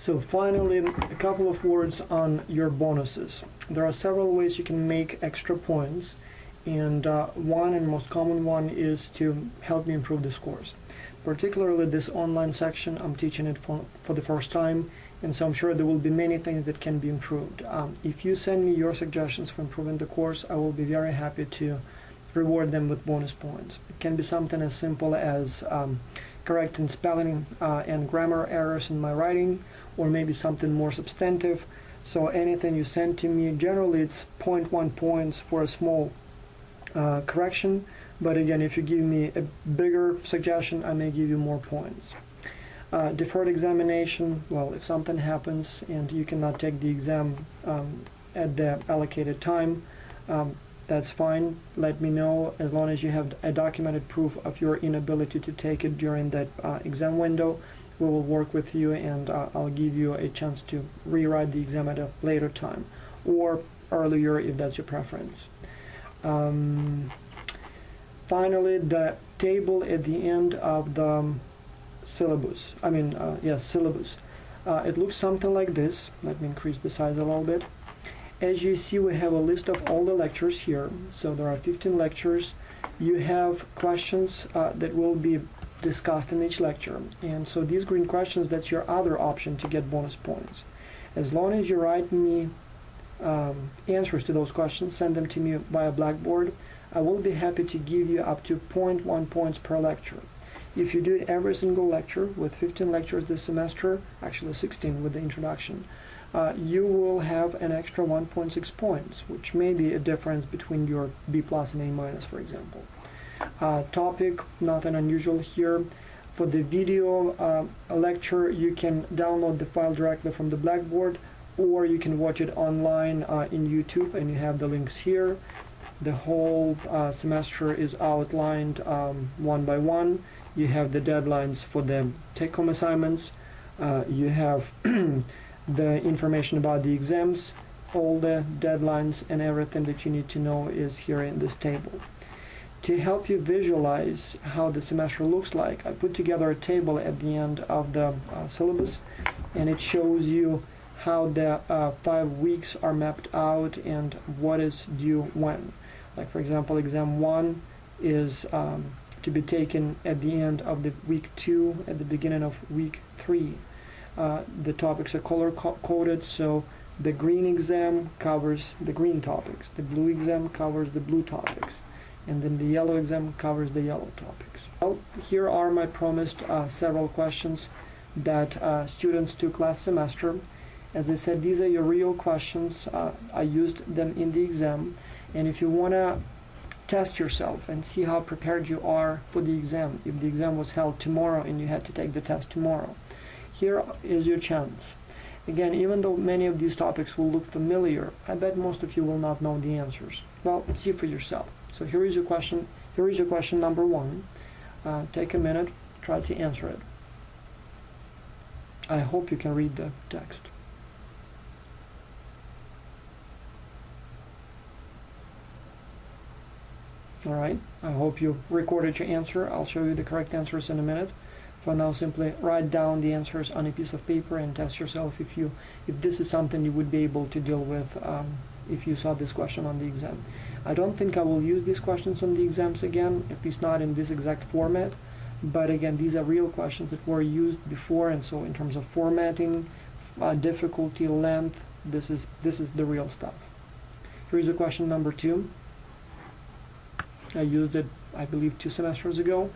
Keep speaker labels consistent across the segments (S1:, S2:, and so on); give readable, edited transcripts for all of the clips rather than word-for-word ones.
S1: So finally, a couple of words on your bonuses. There are several ways you can make extra points, and one and most common one is to help me improve the scores. Particularly this online section, I'm teaching it for the first time, and so I'm sure there will be many things that can be improved. If you send me your suggestions for improving the course, I will be very happy to reward them with bonus points. It can be something as simple as correcting spelling and grammar errors in my writing, or maybe something more substantive. So anything you send to me, generally it's 0.1 points for a small correction, but again, if you give me a bigger suggestion, I may give you more points. Deferred examination, well, if something happens and you cannot take the exam at the allocated time, that's fine. Let me know. As long as you have a documented proof of your inability to take it during that exam window, we will work with you, and I'll give you a chance to rewrite the exam at a later time, or earlier if that's your preference. Finally, the table at the end of the syllabus. Syllabus. It looks something like this. Let me increase the size a little bit. As you see, we have a list of all the lectures here. So there are 15 lectures. You have questions that will be discussed in each lecture. And so these green questions, that's your other option to get bonus points. As long as you write me answers to those questions, send them to me via Blackboard, I will be happy to give you up to 0.1 points per lecture. If you do it every single lecture, with 15 lectures this semester, actually 16 with the introduction, you will have an extra 1.6 points, which may be a difference between your B+ and A-, for example. Topic, nothing unusual here. For the video lecture, you can download the file directly from the Blackboard, or you can watch it online in YouTube, and you have the links here. The whole semester is outlined one by one. You have the deadlines for the take-home assignments. You have the information about the exams. All the deadlines and everything that you need to know is here in this table. To help you visualize how the semester looks like, I put together a table at the end of the syllabus, and it shows you how the 5 weeks are mapped out and what is due when. Like, for example, exam 1 is to be taken at the end of the week 2, at the beginning of week 3. The topics are color-coded, so the green exam covers the green topics, the blue exam covers the blue topics, and then the yellow exam covers the yellow topics. Well, here are my promised several questions that students took last semester. As I said, these are your real questions. I used them in the exam, and if you want to test yourself and see how prepared you are for the exam, if the exam was held tomorrow and you had to take the test tomorrow, here is your chance. Again, even though many of these topics will look familiar, I bet most of you will not know the answers. Well, see for yourself. So here is your question. Here is your question number 1. Take a minute, try to answer it. I hope you can read the text. All right, I hope you recorded your answer. I'll show you the correct answers in a minute. For now, simply write down the answers on a piece of paper and test yourself if this is something you would be able to deal with if you saw this question on the exam. I don't think I will use these questions on the exams again, at least not in this exact format. But again, these are real questions that were used before, and so in terms of formatting, difficulty, length, this is the real stuff. Here's a question number 2. I used it, I believe, 2 semesters ago.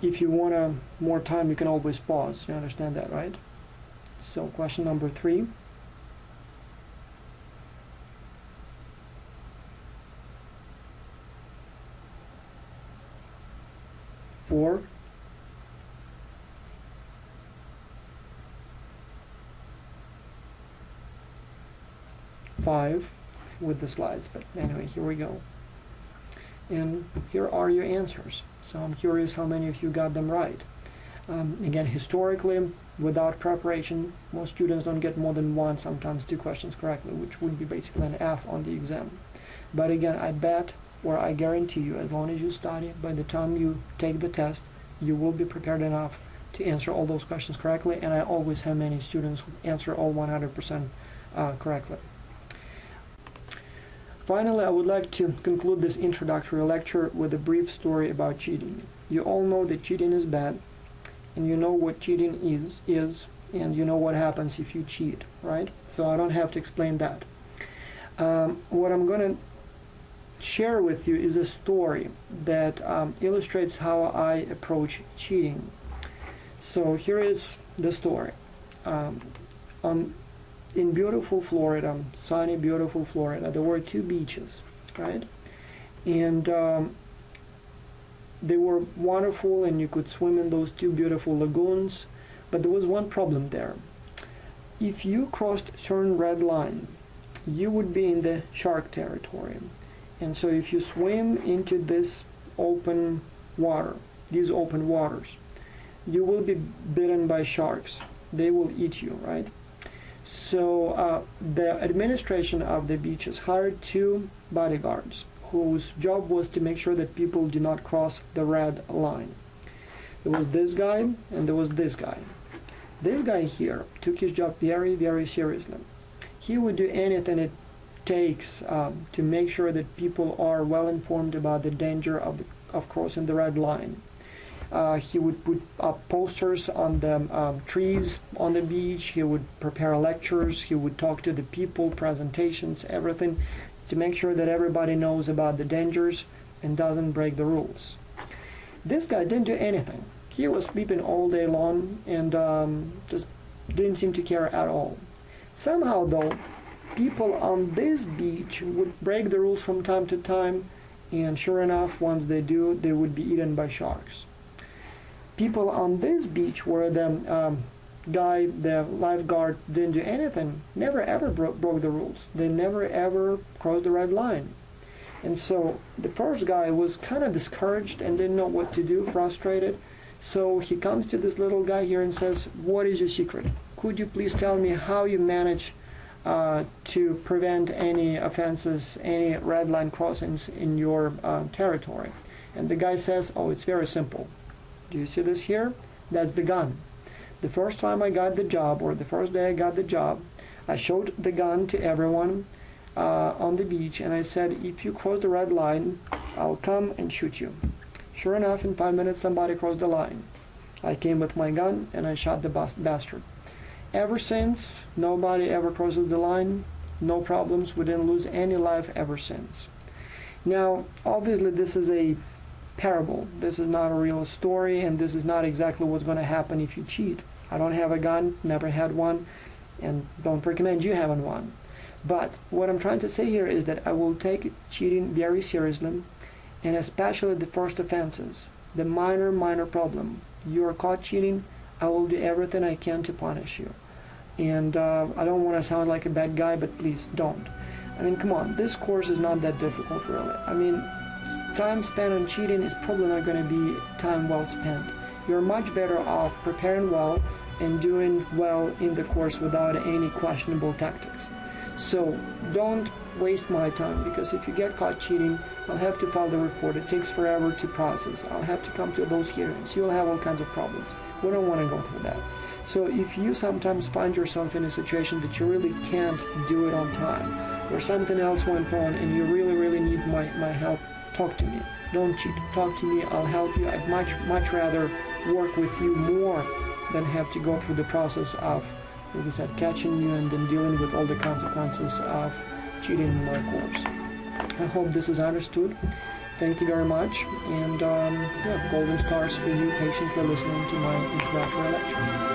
S1: If you want more time, you can always pause. You understand that, right? So question number 3. Four. 5 with the slides, but anyway, here we go. And here are your answers. So I'm curious how many of you got them right. Again, historically, without preparation, most students don't get more than 1, sometimes 2 questions correctly, which would be basically an F on the exam. But again, I bet or I guarantee you, as long as you study, by the time you take the test, you will be prepared enough to answer all those questions correctly, and I always have many students who answer all 100% correctly. Finally, I would like to conclude this introductory lecture with a brief story about cheating. You all know that cheating is bad, and you know what cheating is, and you know what happens if you cheat, right? So I don't have to explain that. What I'm going to share with you is a story that illustrates how I approach cheating. So here is the story. In beautiful Florida, sunny, beautiful Florida, there were two beaches, right? And they were wonderful, and you could swim in those two beautiful lagoons, but there was one problem there. If you crossed a certain red line, you would be in the shark territory. And so if you swim into this open water, these open waters, you will be bitten by sharks. They will eat you, right? So the administration of the beaches hired two bodyguards whose job was to make sure that people do not cross the red line. There was this guy and there was this guy. This guy here took his job very, very seriously. He would do anything it takes to make sure that people are well informed about the danger of crossing the red line. He would put up posters on the trees on the beach. He would prepare lectures. He would talk to the people, presentations, everything, to make sure that everybody knows about the dangers and doesn't break the rules. This guy didn't do anything. He was sleeping all day long and just didn't seem to care at all. Somehow, though, people on this beach would break the rules from time to time, and sure enough, once they do, they would be eaten by sharks. People on this beach where the lifeguard didn't do anything, never ever broke the rules. They never ever crossed the red line. And so the first guy was kind of discouraged and didn't know what to do, frustrated. So he comes to this little guy here and says, "What is your secret? Could you please tell me how you manage to prevent any offenses, any red line crossings in your territory?" And the guy says, "Oh, it's very simple. Do you see this here? That's the gun. The first time I got the job, or the first day I got the job, I showed the gun to everyone on the beach, and I said, if you cross the red line, I'll come and shoot you." Sure enough, in 5 minutes, somebody crossed the line. I came with my gun, and I shot the bastard. Ever since, nobody ever crosses the line, no problems, we didn't lose any life ever since. Now, obviously, this is a parable. This is not a real story, and this is not exactly what's going to happen if you cheat. I don't have a gun, never had one, and don't recommend you having one. But what I'm trying to say here is that I will take cheating very seriously, and especially the first offenses, the minor problem. You are caught cheating, I will do everything I can to punish you. And I don't want to sound like a bad guy, but please don't. I mean, come on, this course is not that difficult, really. I mean, time spent on cheating is probably not going to be time well spent. You're much better off preparing well and doing well in the course without any questionable tactics. So don't waste my time, because if you get caught cheating, I'll have to file the report. It takes forever to process. I'll have to come to those hearings. You'll have all kinds of problems. We don't want to go through that. So if you sometimes find yourself in a situation that you really can't do it on time, or something else went wrong and you really need my help, talk to me. Don't cheat. Talk to me. I'll help you. I'd much rather work with you more than have to go through the process of, as I said, catching you and then dealing with all the consequences of cheating in my course. I hope this is understood. Thank you very much. And golden stars for you patiently listening to my introductory lecture.